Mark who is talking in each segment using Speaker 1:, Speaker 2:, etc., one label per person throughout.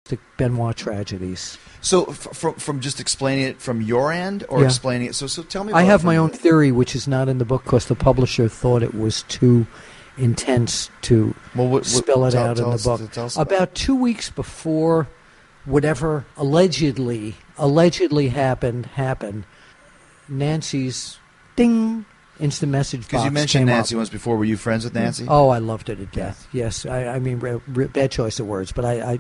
Speaker 1: the Benoit tragedies.
Speaker 2: So from just explaining it from your end or explaining it, so tell me about
Speaker 1: I have my own theory, which is not in the book because the publisher thought it was too intense to spell it out in the book. About 2 weeks before whatever allegedly happened, Nancy's ding instant message box
Speaker 2: because you mentioned
Speaker 1: came
Speaker 2: Nancy
Speaker 1: up.
Speaker 2: once before. Were you friends with Nancy?
Speaker 1: Oh, I loved her to death. Yes, I mean, bad choice of words, but I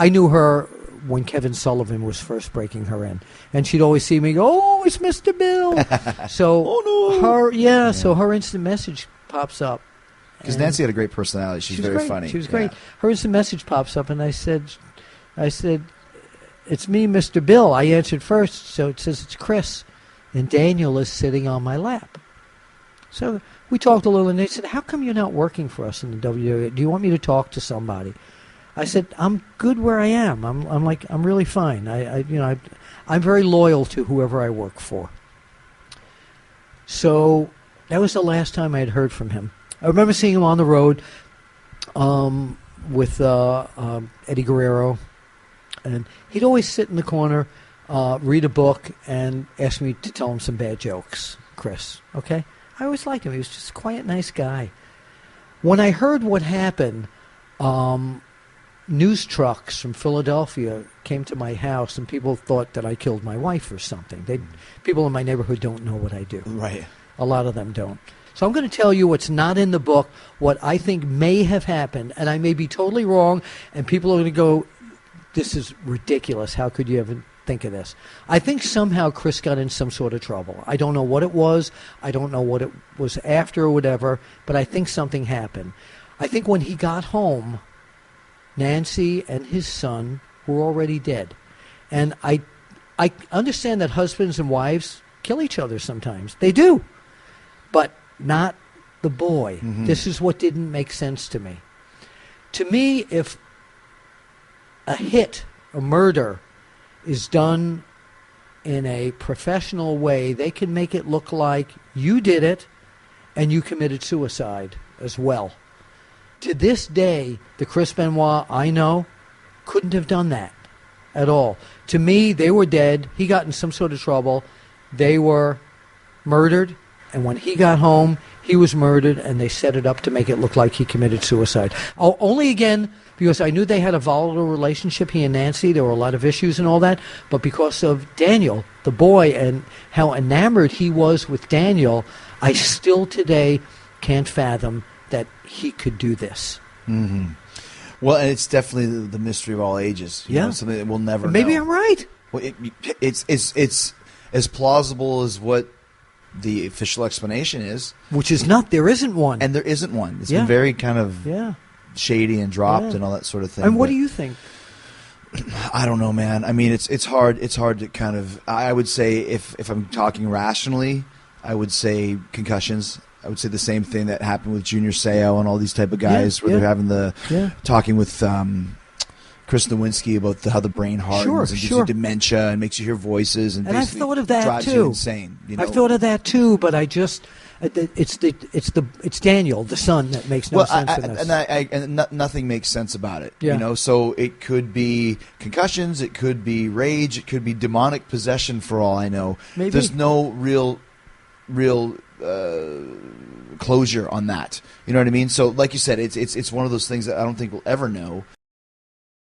Speaker 1: knew her when Kevin Sullivan was first breaking her in, and she'd always see me go, "Oh, it's Mr. Bill." So, so her instant message pops up.
Speaker 2: Because Nancy had a great personality. She's very funny.
Speaker 1: She was great. Her instant message pops up, and I said, "It's me, Mr. Bill." I answered first, so it says it's Chris, and Daniel is sitting on my lap. So we talked a little, and they said, "How come you're not working for us in the WWE? Do you want me to talk to somebody?" I said, "I'm good where I am. I'm really fine. I'm very loyal to whoever I work for." So that was the last time I had heard from him. I remember seeing him on the road with Eddie Guerrero, and he'd always sit in the corner, read a book, and ask me to tell him some bad jokes. Chris, okay? I always liked him. He was just a quiet, nice guy. When I heard what happened, news trucks from Philadelphia came to my house, and people thought that I killed my wife or something. People in my neighborhood don't know what I do.
Speaker 2: Right.
Speaker 1: A lot of them don't. So I'm going to tell you what's not in the book, what I think may have happened, and I may be totally wrong, and people are going to go, "This is ridiculous. How could you ever think of this?" I think somehow Chris got in some sort of trouble. I don't know what it was. I don't know what it was after or whatever, but I think something happened. I think when he got home, Nancy and his son were already dead. And I understand that husbands and wives kill each other sometimes. They do. But not the boy. Mm-hmm. This is what didn't make sense to me. To me, if a murder, is done in a professional way, they can make it look like you did it and you committed suicide as well. To this day, the Chris Benoit I know couldn't have done that at all. To me, they were dead. He got in some sort of trouble. They were murdered. And when he got home, he was murdered, and they set it up to make it look like he committed suicide. Only again, because I knew they had a volatile relationship, he and Nancy. There were a lot of issues and all that. But because of Daniel, the boy, and how enamored he was with Daniel, I still today can't fathom that he could do this.
Speaker 2: Mm-hmm. Well, and it's definitely the mystery of all ages. You know, something that we'll never know.
Speaker 1: Maybe I'm right.
Speaker 2: Well, it's as plausible as what the official explanation is.
Speaker 1: Which is not. There isn't one.
Speaker 2: And there isn't one. It's been very kind of shady and dropped and all that sort of thing.
Speaker 1: And what do you think?
Speaker 2: I don't know, man. I mean, it's hard to kind of... I would say, if I'm talking rationally, I would say concussions. I would say the same thing that happened with Junior Seau and all these type of guys where they're having talking with Chris Nowinski about how the brain hardens and gives you dementia and makes you hear voices and
Speaker 1: I've thought of that
Speaker 2: drives
Speaker 1: too.
Speaker 2: You insane. You know?
Speaker 1: I've thought of that too, but I just it's Daniel, the son, that makes no sense in this.
Speaker 2: And nothing makes sense about it.
Speaker 1: Yeah.
Speaker 2: You know, so it could be concussions, it could be rage, it could be demonic possession. For all I know,
Speaker 1: Maybe.
Speaker 2: There's no real closure on that. You know what I mean? So, like you said, it's one of those things that I don't think we'll ever know.